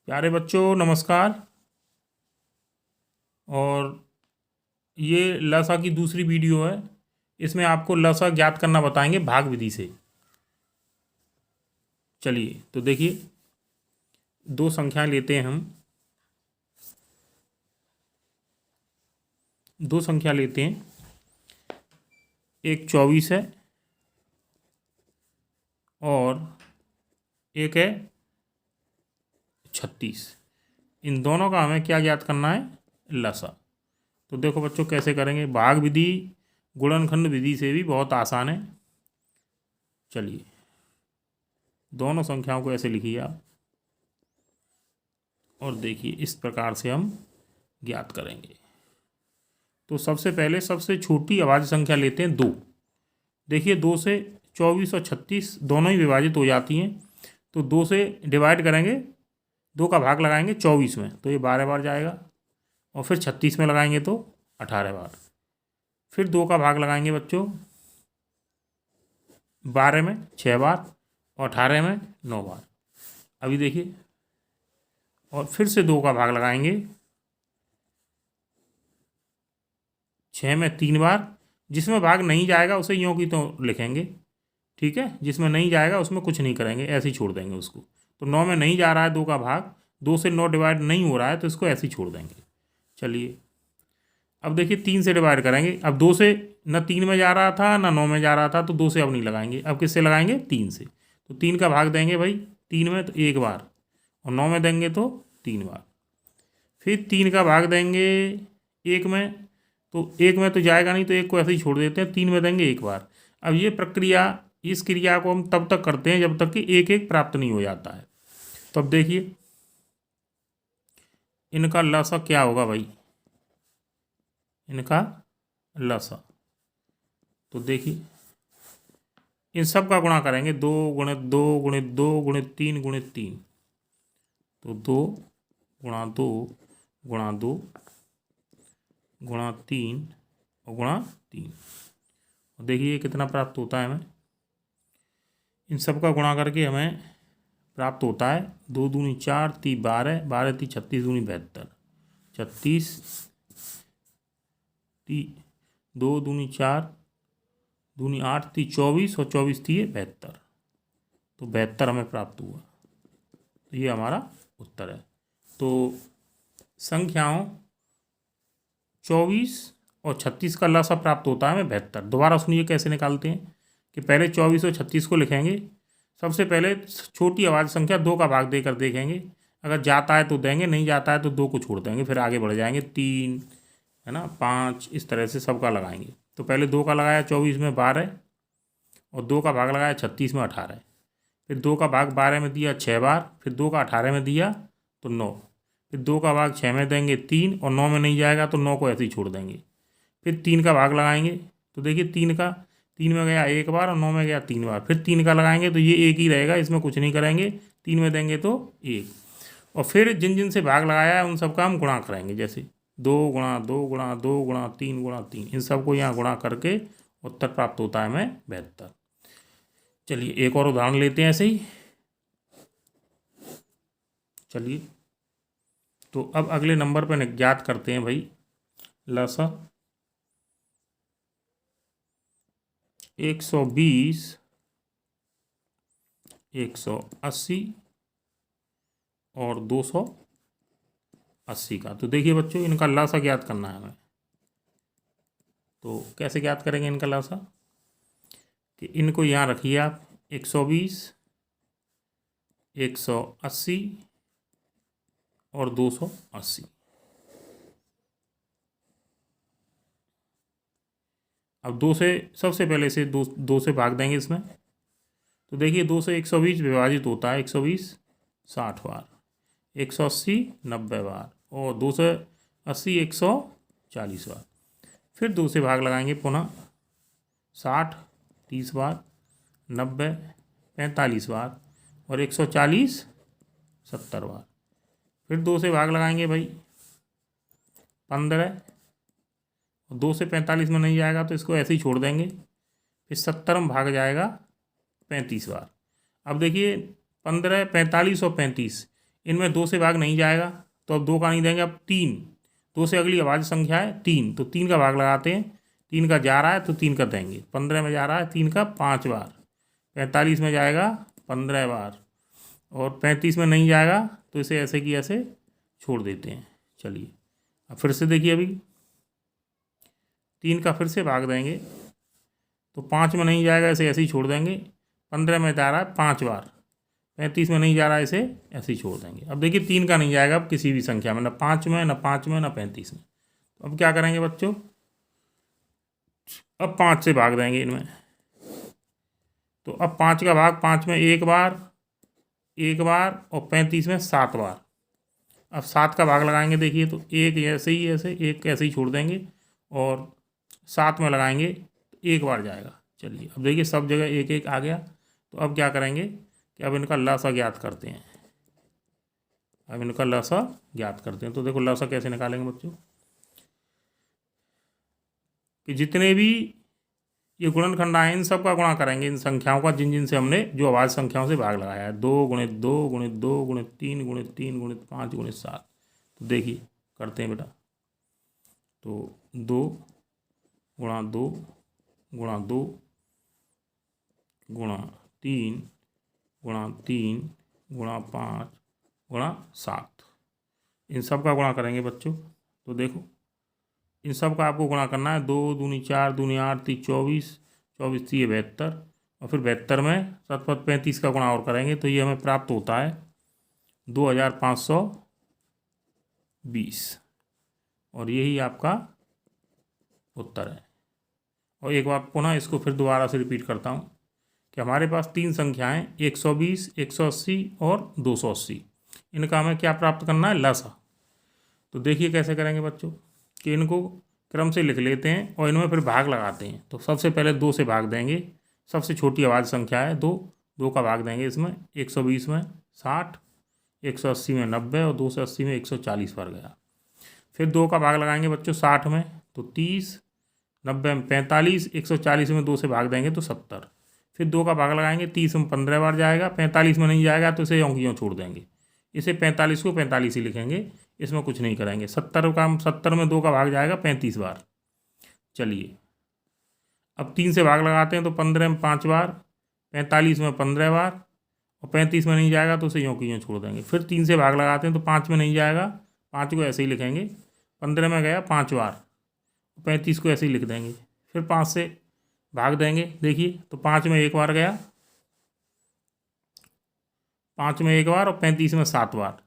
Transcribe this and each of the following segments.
प्यारे बच्चों नमस्कार। और ये लसा की दूसरी वीडियो है। इसमें आपको लसा ज्ञात करना बताएंगे भाग विधि से। चलिए तो देखिए, दो संख्याएं लेते हैं हम। दो संख्या लेते हैं, एक 24 है और एक है 36। इन दोनों का हमें क्या ज्ञात करना है? लसा। तो देखो बच्चों कैसे करेंगे। भाग विधि गुणनखंड विधि से भी बहुत आसान है। चलिए, दोनों संख्याओं को ऐसे लिखिए आप और देखिए इस प्रकार से हम ज्ञात करेंगे। तो सबसे पहले सबसे छोटी अभाज्य संख्या लेते हैं 2। देखिए 2 से 24 और 36 दोनों ही विभाजित हो जाती हैं। तो 2 से डिवाइड करेंगे, 2 का भाग लगाएंगे 24 में तो ये 12 बार जाएगा, और फिर 36 में लगाएंगे तो 18 बार। फिर 2 का भाग लगाएंगे बच्चों 12 में 6 बार और 18 में 9 बार। अभी देखिए, और फिर से 2 का भाग लगाएंगे 6 में 3 बार। जिसमें भाग नहीं जाएगा उसे यूँ की तो लिखेंगे, ठीक है। जिसमें नहीं जाएगा उसमें कुछ नहीं करेंगे, ऐसे ही छोड़ देंगे उसको। तो 9 में नहीं जा रहा है 2 का भाग, 2 से 9 डिवाइड नहीं हो रहा है तो इसको ऐसे ही छोड़ देंगे। चलिए अब देखिए 3 से डिवाइड करेंगे। अब 2 से न 3 में जा रहा था ना 9 में जा रहा था, तो 2 से अब नहीं लगाएंगे। अब किससे लगाएंगे? 3 से। तो 3 का भाग देंगे भाई 3 में तो 1 बार, और 9 में देंगे तो 3 बार। फिर 3 का भाग देंगे 1 में, तो 1 में तो जाएगा नहीं तो 1 को ऐसे ही छोड़ देते हैं। 3 में देंगे 1 बार। अब ये प्रक्रिया, इस क्रिया को हम तब तक करते हैं जब तक कि 1 1 प्राप्त नहीं हो जाता है। तो अब देखिए इनका लसा क्या होगा भाई, इनका लसा। तो देखिए इन सब का गुणा करेंगे, 2 गुणित 2 गुणित 2 गुणित 3 गुणित 3। तो 2 गुणा 2 गुणा 2 गुणा 3 और गुणा 3। और देखिए कितना प्राप्त होता है हमें। इन सब का गुणा करके हमें प्राप्त होता है 2 दूनी 4 3 12 12 3 36 दूनी 72। 36 2 दूनी 4 दूनी 8 थी 24 और 24 थी 72। तो 72 हमें प्राप्त हुआ। तो ये हमारा उत्तर है। तो संख्याओं 24 और 36 का लसा प्राप्त होता है हमें 72। दोबारा सुनिए कैसे निकालते हैं कि पहले 24 और 36 को लिखेंगे। सबसे पहले छोटी अभाज्य संख्या 2 का भाग देकर देखेंगे। अगर जाता है तो देंगे, नहीं जाता है तो 2 को छोड़ देंगे। फिर आगे बढ़ जाएंगे 3 है ना, 5, इस तरह से सबका लगाएंगे। तो पहले 2 का लगाया 24 में 12, और 2 का भाग लगाया 36 में 18। फिर 2 का भाग 12 में दिया 6 बार, फिर 2 का 18 में दिया तो 9। फिर 2 का भाग 6 में देंगे 3, और 9 में नहीं जाएगा तो 9 को ऐसे ही छोड़ देंगे। फिर 3 का भाग लगाएंगे, तो देखिए 3 में गया 1 बार और 9 में गया 3 बार। फिर 3 का लगाएंगे तो ये 1 ही रहेगा, इसमें कुछ नहीं करेंगे। 3 में देंगे तो 1। और फिर जिन जिन से भाग लगाया है उन सब का हम गुणा करेंगे, जैसे 2 गुणा 2 गुणा 2 गुणा 3 गुणा 3। इन सबको यहाँ गुणा करके उत्तर प्राप्त होता है हमें 72। चलिए एक और उदाहरण लेते हैं ऐसे ही। चलिए तो अब अगले नंबर पर ज्ञात करते हैं भाई लसा। 120 180 और 280 का। तो देखिए बच्चों इनका लसा ज्ञात करना है हमें। तो कैसे ज्ञात करेंगे इनका लसा कि इनको यहाँ रखिए आप 120 180 और 280। अब 2 से सबसे पहले से 2 से भाग देंगे इसमें। तो देखिए 2 से 120 विभाजित होता है 120 60 बार, 180 90 बार, और 280 140 बार। फिर 2 से भाग लगाएंगे पुनः 60 30 बार, 90 45 बार, और 140 70 बार। फिर 2 से भाग लगाएंगे भाई 15, और 2 से 45 में नहीं जाएगा तो इसको ऐसे ही छोड़ देंगे। फिर 70 में भाग जाएगा 35 बार। अब देखिए 15 45 और 35 इनमें 2 से भाग नहीं जाएगा, तो अब 2 का नहीं देंगे, अब 3। 2 से अगली अभाज्य संख्या है 3, तो 3 का भाग लगाते हैं। 3 का जा रहा है तो 3 का देंगे। 15 में जा रहा है 3 का 5 बार। 45 में जाएगा 15 बार, और 35 में नहीं जाएगा तो इसे ऐसे की ऐसे छोड़ देते हैं। चलिए अब फिर से देखिए, अभी 3 का फिर से भाग देंगे तो 5 में नहीं जाएगा, इसे ऐसे ही छोड़ देंगे। 15 में जा रहा है 5 बार। 35 में नहीं जा रहा है, इसे ऐसे ही छोड़ देंगे। अब देखिए 3 का नहीं जाएगा अब किसी भी संख्या में, ना 5 में, ना 5 में, ना 35 में। तो अब क्या करेंगे बच्चों, अब 5 से भाग देंगे इनमें। तो अब 5 का भाग 5 में 1 बार, 1 बार, और 35 में 7 बार। अब 7 का भाग लगाएंगे, देखिए तो 1 ऐसे ही, ऐसे 1 ऐसे ही छोड़ देंगे, और 7 में लगाएंगे तो 1 बार जाएगा। चलिए अब देखिए सब जगह 1 1 आ गया। तो अब क्या करेंगे कि अब इनका लसा ज्ञात करते हैं। अब इनका लसा ज्ञात करते हैं। तो देखो लसा कैसे निकालेंगे बच्चों, कि जितने भी ये गुणनखंड आए इन सब का गुणा करेंगे, इन संख्याओं का जिन जिन से हमने जो अभाज्य संख्याओं से भाग लगाया है। 2 गुणित 2 गुणित 2 गुणित 3 गुणित 3 गुणित 5 गुणित 7। तो देखिए करते हैं बेटा, तो 2 गुणा 2 गुणा 2 गुणा 3 गुणा 3 गुणा 5 गुणा 7, इन सब का गुणा करेंगे बच्चों। तो देखो इन सब का आपको गुणा करना है। 2 दूनी 4 दूनी 8 3 24, 24 3 72, और फिर 72 में 7 5 35 का गुणा और करेंगे तो ये हमें प्राप्त होता है 2520, और यही आपका उत्तर है। और एक बार पुनः इसको फिर दोबारा से रिपीट करता हूँ कि हमारे पास 3 संख्याएं 120, 180 और 280, इनका हमें क्या प्राप्त करना है, लसा। तो देखिए कैसे करेंगे बच्चों, कि इनको क्रम से लिख लेते हैं और इनमें फिर भाग लगाते हैं। तो सबसे पहले 2 से भाग देंगे, सबसे छोटी अभाज्य संख्या है 2, 2 का भाग देंगे इसमें। 120 में 60, 180 में 90, और 280 में 140 पर गया। फिर 2 का भाग लगाएंगे बच्चों 60 में तो 30, 90 में 45, 140 में 2 से भाग देंगे तो 70। फिर 2 का भाग लगाएंगे 30 में 15 बार जाएगा। 45 में नहीं जाएगा तो इसे यों छोड़ देंगे। इसे 45 को 45 ही लिखेंगे, इसमें कुछ नहीं करेंगे। 70 में 2 का भाग जाएगा 35 बार। चलिए अब 3 से भाग लगाते हैं तो 15 में 5 बार, 45 में 15 बार, और 35 में नहीं जाएगा तो उसे यों की यों छोड़ देंगे। फिर 3 से भाग लगाते हैं तो 5 में नहीं जाएगा, 5 को ऐसे ही लिखेंगे। 15 में गया 5 बार, 35 को ऐसे ही लिख देंगे। फिर 5 से भाग देंगे, देखिए तो 5 में 1 बार गया, 5 में 1 बार, और 35 में 7 बार।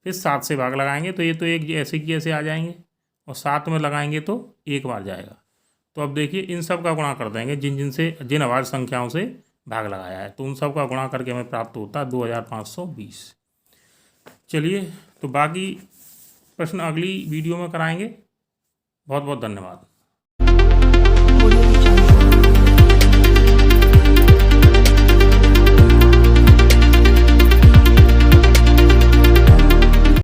फिर 7 से भाग लगाएंगे तो ये तो एक ऐसे की ऐसे आ जाएंगे, और 7 में लगाएंगे तो 1 बार जाएगा। तो अब देखिए इन सब का गुणा कर देंगे जिन अभाज्य संख्याओं से भाग लगाया है, तो उन सब का गुणा करके हमें प्राप्त होता है 2520। चलिए तो बाकी प्रश्न अगली वीडियो में कराएंगे। बहुत बहुत धन्यवाद।